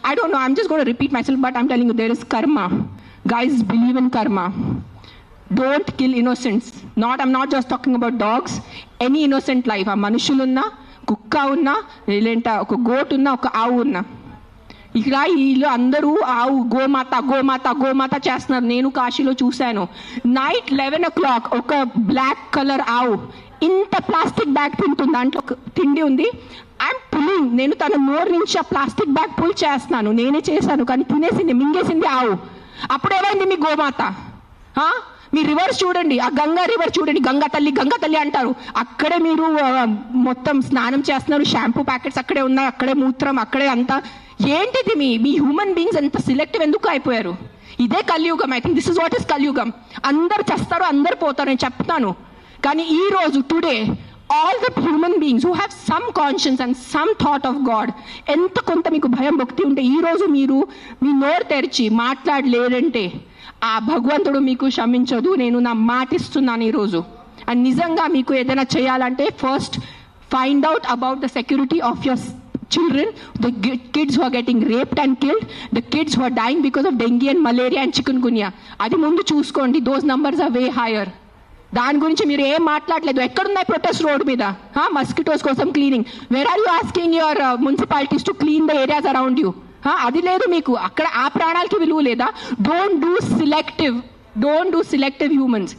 I don't know, I'm just going to repeat myself, but I'm telling you, there is karma. Guys, believe in karma. Don't kill innocents. I'm not just talking about dogs. Any innocent life. ఆ మనుషులున్నా, కుక్క ఉన్నా, లేదంటే ఒక goat ఉన్నా, ఒక ఆవు ఉన్నా. ఇక్కడ వీళ్ళు అందరూ ఆవు గోమాత గోమాత గోమాత చేస్తున్నారు. నేను కాశీలో చూశాను. నైట్ 11 o'clock ఒక బ్లాక్ కలర్ ఆవు ఇంత ప్లాస్టిక్ బ్యాగ్ తింటుంది. దాంట్లో తిండి ఉంది. I'm pulling. నేను తన నోరు నుంచి ఆ ప్లాస్టిక్ బ్యాగ్ పుల్ చేస్తున్నాను. నేనే చేశాను, కానీ తినేసింది, మింగేసింది ఆవు. అప్పుడు ఏమైంది మీ గోమాత? మీ రివర్స్ చూడండి, ఆ గంగా రివర్ చూడండి, గంగా తల్లి అంటారు. అక్కడే మీరు మొత్తం స్నానం చేస్తున్నారు, షాంపూ ప్యాకెట్స్ అక్కడే ఉన్నాయి, అక్కడే మూత్రం, అక్కడే అంతా. ఏంటిది మీ హ్యూమన్ బీయింగ్స్ ఎంత సెలెక్టివ్ ఎందుకు అయిపోయారు? ఇదే కలియుగం. I think this is what is కలియుగం. అందరు చేస్తారు, అందరు పోతారు, నేను చెప్తాను. కానీ ఈ రోజు today all the human beings who have some conscience and some thought of God, ఎంత కొంత మీకు భయం భక్తి ఉంటే ఈ రోజు మీరు మీ నోరు తెరిచి మాట్లాడలేరంటే ఆ భగవంతుడు మీకు క్షమించదు. నేను నా మాటిస్తున్నాను ఈరోజు. అండ్ నిజంగా మీకు ఏదైనా చేయాలంటే first find out about the security of your children, the kids who are getting raped and killed, the kids who are dying because of dengue and malaria and chikungunya. అది ముందు చూసుకోండి. those numbers are way higher. దాని గురించి మీరు ఏం మాట్లాడలేదు. ఎక్కడున్నాయి protest road మీద? మస్కిటోస్ కోసం cleaning. Where are you asking your municipalities to clean the areas around you? అది లేదు మీకు. అక్కడ ఆ ప్రాణాలకి విలువ లేదా? Don't do selective humans.